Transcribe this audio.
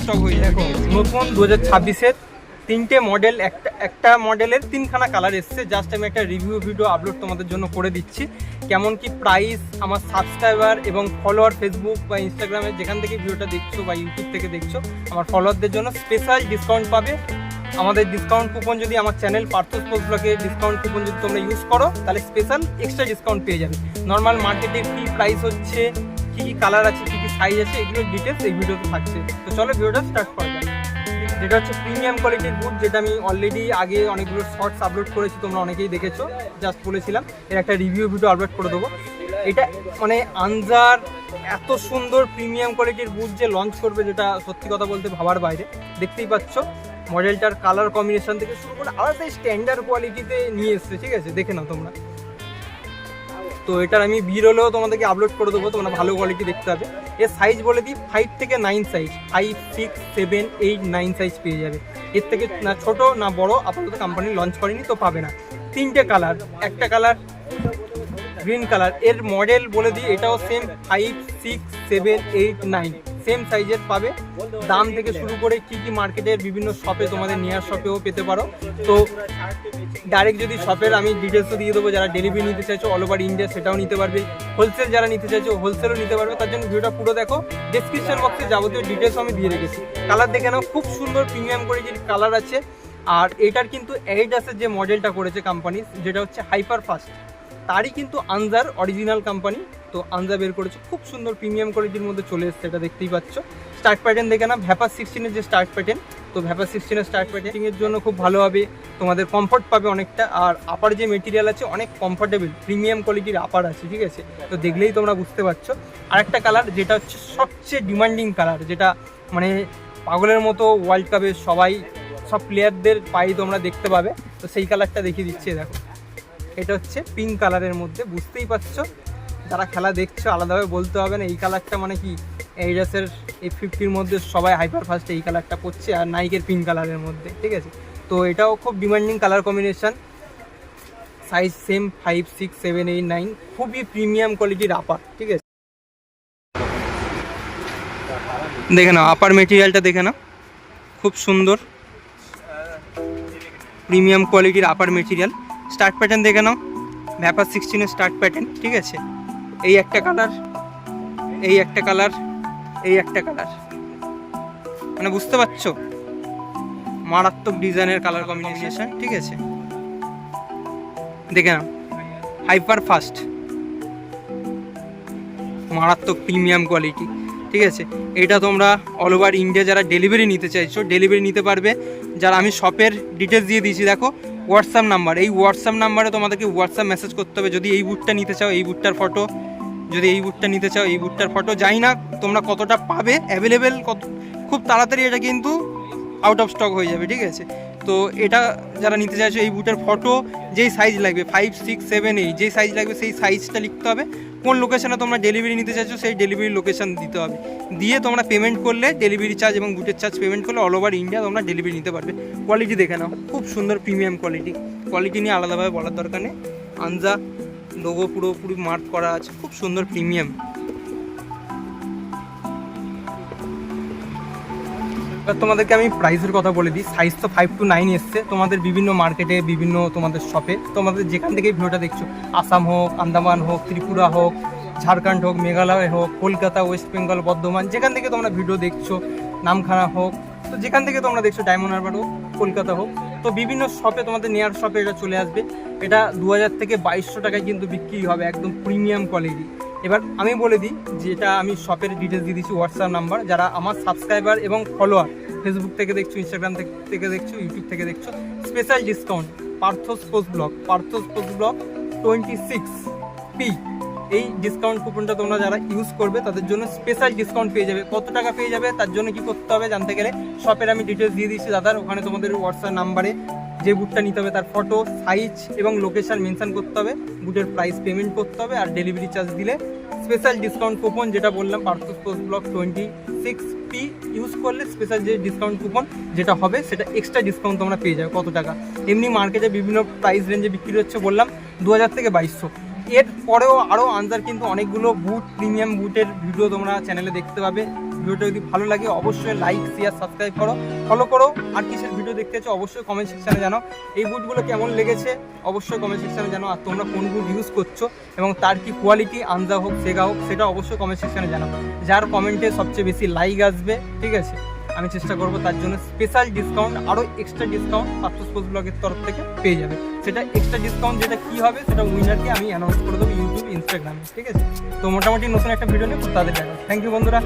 Stock হয়ে যাবে। নতুন 2026-এর 3টে মডেল, একটা মডেলের 3খানা কালার এসছে। জাস্ট আমি একটা রিভিউ ভিডিও আপলোড তোমাদের জন্য করে দিচ্ছি। কেমন কি প্রাইস, আমার সাবস্ক্রাইবার এবং ফলোয়ার ফেসবুক বা ইনস্টাগ্রামে যেখান থেকে ভিডিওটা দেখছো বা ইউটিউব থেকে দেখছো, আমার ফলোয়ারদের জন্য স্পেশাল ডিসকাউন্ট পাবে। আমাদের ডিসকাউন্ট কুপন যদি আমার চ্যানেল পার্থ স্পোর্টস ব্লগে ডিসকাউন্ট কুপন যদি তোমরা ইউজ করো, তাহলে স্পেশাল এক্সট্রা ডিসকাউন্ট পেয়ে যাবে। নর্মাল মার্কেটের কী প্রাইস হচ্ছে, কী কী কালার আছে, কী কী সাইজ আছে, এগুলোর ডিটেলস এই ভিডিওতে থাকছে। তো চলো ভিডিওটা স্টার্ট করা যাক। যেটা হচ্ছে প্রিমিয়াম কোয়ালিটির বুট, যেটা আমি অলরেডি আগে অনেকগুলো শর্টস আপলোড করেছি, তোমরা অনেকেই দেখেছো। জাস্ট বলেছিলাম এর একটা রিভিউ ভিডিও আপলোড করে দেবো। এটা মানে আনজার এত সুন্দর প্রিমিয়াম কোয়ালিটির বুট যে লঞ্চ করবে, যেটা সত্যি কথা বলতে ভাবার বাইরে। দেখতেই পাচ্ছ মডেলটার কালার কম্বিনেশন থেকে শুরু করে আলাদা স্ট্যান্ডার্ড কোয়ালিটিতে নিয়ে এসছে, ঠিক আছে? দেখে নাও তোমরা। তো এটার আমি বিরলেও তোমাদেরকে আপলোড করে দেবো, তোমরা ভালো কোয়ালিটি দেখতে হবে। এর সাইজ বলে দিই 5 থেকে 9 সাইজ, 5, 6, 7, 8, 9 সাইজ পেয়ে যাবে। এর থেকে না ছোটো না বড় আপাতত কোম্পানি লঞ্চ করেনি, তো পাবে না। 3টে কালার, একটা কালার গ্রিন কালার। এর মডেল বলে দিই, এটাও সেম 5, 6, 7, 8, 9 সেম সাইজের পাবে। দাম থেকে শুরু করে কি কি মার্কেটের বিভিন্ন শপে, তোমাদের নিয়ার শপেও পেতে পারো। তো ডাইরেক্ট যদি শপের আমি ডিটেলসও দিয়ে দেবো, যারা ডেলিভারি নিতে চাইছো অল ওভার ইন্ডিয়া সেটাও নিতে পারবে। হোলসেল যারা নিতে চাইছো হোলসেলও নিতে পারবে। তার জন্য ভিডিওটা পুরো দেখো, ডেসক্রিপশন বক্সে যাবতীয় ডিটেলসও আমি দিয়ে রেখেছি। কালার দেখে নাও, খুব সুন্দর প্রিমিয়াম কোয়ালিটির কালার আছে। আর এটার কিন্তু অ্যাডিডাসের যে মডেলটা করেছে কোম্পানি, যেটা হচ্ছে হাইপার ফাস্ট, তারই কিন্তু আনজার অরিজিনাল কোম্পানি। তো আনজা বের করেছে, খুব সুন্দর প্রিমিয়াম কোয়ালিটির মধ্যে চলে এসছে। এটা দেখতেই পাচ্ছ। স্টার্ট প্যাটার্ন দেখে না, ভ্যাপার 16-এর যে স্টার্ট প্যাটার্ন, তো ভ্যাপার 16-এর স্টার্ট প্যাটার্নিংয়ের জন্য খুব ভালো হবে, তোমাদের কমফর্ট পাবে অনেকটা। আর আপার যে মেটেরিয়াল আছে অনেক কমফর্টেবল, প্রিমিয়াম কোয়ালিটির আপার আছে, ঠিক আছে? তো দেখলেই তোমরা বুঝতে পারছো। আরেকটা কালার যেটা হচ্ছে সবচেয়ে ডিমান্ডিং কালার, যেটা মানে পাগলের মতো ওয়ার্ল্ড কাপে সব প্লেয়ারদের পাই তোমরা দেখতে পাবে। তো সেই কালারটা দেখিয়ে দিচ্ছে, দেখো। এটা হচ্ছে পিঙ্ক কালারের মধ্যে, বুঝতেই পারছো। যারা খেলা দেখছো আলাদাভাবে বলতে হবে না, এই কালারটা মানে কি অ্যাডিডাসের এই 50-র মধ্যে সবাই হাইপার ফাস্টে এই কালারটা পড়ছে, আর নাইকের পিঙ্ক কালারের মধ্যে, ঠিক আছে? তো এটাও খুব demanding colour combination. Size same 5, 6, 7, 8, 9, খুবই প্রিমিয়াম কোয়ালিটির আপার, ঠিক আছে? দেখে নাও আপার মেটেরিয়ালটা, দেখে নাও খুব সুন্দর প্রিমিয়াম কোয়ালিটির আপার মেটেরিয়াল। স্টার্ট প্যাটার্ন দেখে নাও, ভ্যাপার 16-এর স্টার্ট প্যাটার্ন, ঠিক আছে? এই একটা কালার, এই একটা কালার, এই একটা কালার, মানে বুঝতে পারছো মারাত্মক ডিজাইনের কালার কম্বিনেশন, ঠিক আছে? দেখে নাও হাইপার ফাস্ট, মারাত্মক প্রিমিয়াম কোয়ালিটি, ঠিক আছে? এটা তোমরা অল ওভার ইন্ডিয়া যারা ডেলিভারি নিতে চাইছো ডেলিভারি নিতে পারবে। যারা আমি শপের ডিটেলস দিয়ে দিয়েছি, দেখো হোয়াটসঅ্যাপ নাম্বার, এই হোয়াটসঅ্যাপ নাম্বারে তোমাদেরকে হোয়াটসঅ্যাপ মেসেজ করতে হবে। যদি এই বুটটা নিতে চাও এই বুটটার ফটো, যদি এই বুটটা নিতে চাও এই বুটটার ফটো। জানি না তোমরা কতটা পাবে অ্যাভেলেবেল, খুব তাড়াতাড়ি এটা কিন্তু আউট অফ স্টক হয়ে যাবে, ঠিক আছে? তো এটা যারা নিতে চাইছো এই বুটের ফটো, যেই সাইজ লাগবে 5, 6, 7, 8 যেই সাইজ লাগবে সেই সাইজটা লিখতে হবে। কোন লোকেশনে তোমরা ডেলিভারি নিতে চাইছো সেই ডেলিভারি লোকেশন দিতে হবে। দিয়ে তোমরা পেমেন্ট করলে ডেলিভারি চার্জ এবং বুটের চার্জ পেমেন্ট করলে অল ওভার ইন্ডিয়া তোমরা ডেলিভারি নিতে পারবে। কোয়ালিটি দেখে নাও, খুব সুন্দর প্রিমিয়াম কোয়ালিটি নিয়ে আলাদাভাবে বলার দরকার নেই। আনজা লোগো পুরোপুরি মার্ক করা আছে, খুব সুন্দর প্রিমিয়াম। এবার তোমাদেরকে আমি প্রাইসের কথা বলে দিই। সাইজ তো 5 to 9 এসছে। তোমাদের বিভিন্ন মার্কেটে, বিভিন্ন তোমাদের শপে, তোমাদের যেখান থেকে ভিডিওটা দেখছো, আসাম হোক, আন্দামান হোক, ত্রিপুরা হোক, ঝাড়খণ্ড হোক, মেঘালয় হোক, কলকাতা, ওয়েস্ট বেঙ্গল, বর্ধমান, যেখান থেকে তোমরা ভিডিও দেখছো, নামখানা হোক, তো যেখান থেকে তোমরা দেখছো, ডায়মন্ড হারবার হোক, কলকাতা হোক, তো বিভিন্ন শপে তোমাদের নেয়ার শপে এটা চলে আসবে। এটা 2000 থেকে 2200 টাকায় কিন্তু বিক্রি হবে, একদম প্রিমিয়াম কোয়ালিটি। এবার আমি বলে দিই, যেটা আমি শপের ডিটেলস দিয়ে দিচ্ছি, হোয়াটসঅ্যাপ নাম্বার। যারা আমার সাবস্ক্রাইবার এবং ফলোয়ার, ফেসবুক থেকে দেখছো, ইনস্টাগ্রাম থেকে দেখছো, ইউটিউব থেকে দেখছো, special discount Partha sports blog 26P, এই ডিসকাউন্ট কুপনটা তোমরা যারা ইউজ করবে তাদের জন্য স্পেশাল ডিসকাউন্ট পেয়ে যাবে। কত টাকা পেয়ে যাবে তার জন্য কি করতে হবে জানতে গেলে শপের আমি ডিটেলস দিয়ে দিচ্ছি দাদার। ওখানে তোমাদের হোয়াটসঅ্যাপ নাম্বারে যে বুটটা নিতে হবে তার ফটো, সাইজ এবং লোকেশন মেনশন করতে হবে, বুটের প্রাইস পেমেন্ট করতে হবে, আর ডেলিভারি চার্জ দিলে স্পেশাল ডিসকাউন্ট কুপন যেটা বললাম Partha sports blog 26P use করলে স্পেশাল যে ডিসকাউন্ট কুপন যেটা হবে সেটা এক্সট্রা ডিসকাউন্ট তোমরা পেয়ে যাবে। কত টাকা? এমনি মার্কেটে বিভিন্ন প্রাইস রেঞ্জে বিক্রি হচ্ছে, বললাম 2000 থেকে 2200। এর পরেও আরও আনজার কিন্তু অনেকগুলো বুট, প্রিমিয়াম বুটের ভিডিও তোমরা চ্যানেলে দেখতে পাবে। ভিডিওটা যদি ভালো লাগে অবশ্যই লাইক শেয়ার সাবস্ক্রাইব করো, ফলো করো। আর কিসের ভিডিও দেখতে চাও অবশ্যই কমেন্ট সেকশানে জানাও। এই বুটগুলো কেমন লেগেছে অবশ্যই কমেন্ট সেকশানে জানাও। আর তোমরা কোন বুট ইউজ করছো এবং তার কি কোয়ালিটি, আনজা হোক সেগা হোক, সেটা অবশ্যই কমেন্ট সেকশানে জানাও। যার কমেন্টে সবচেয়ে বেশি লাইক আসবে, ঠিক আছে, আমি চেষ্টা করবো তার জন্য স্পেশাল ডিসকাউন্ট, আরও এক্সট্রা ডিসকাউন্ট পার্থ স্পোর্টস ব্লগের তরফ থেকে পেয়ে যাবে। সেটা এক্সট্রা ডিসকাউন্ট যেটা কী হবে সেটা উইনারকে আমি অ্যানাউন্স করে দেবো ইউটিউব, ইনস্টাগ্রামে, ঠিক আছে। তো মোটামুটি নতুন একটা ভিডিও নিয়ে তাদের দেখা। থ্যাংক ইউ বন্ধুরা।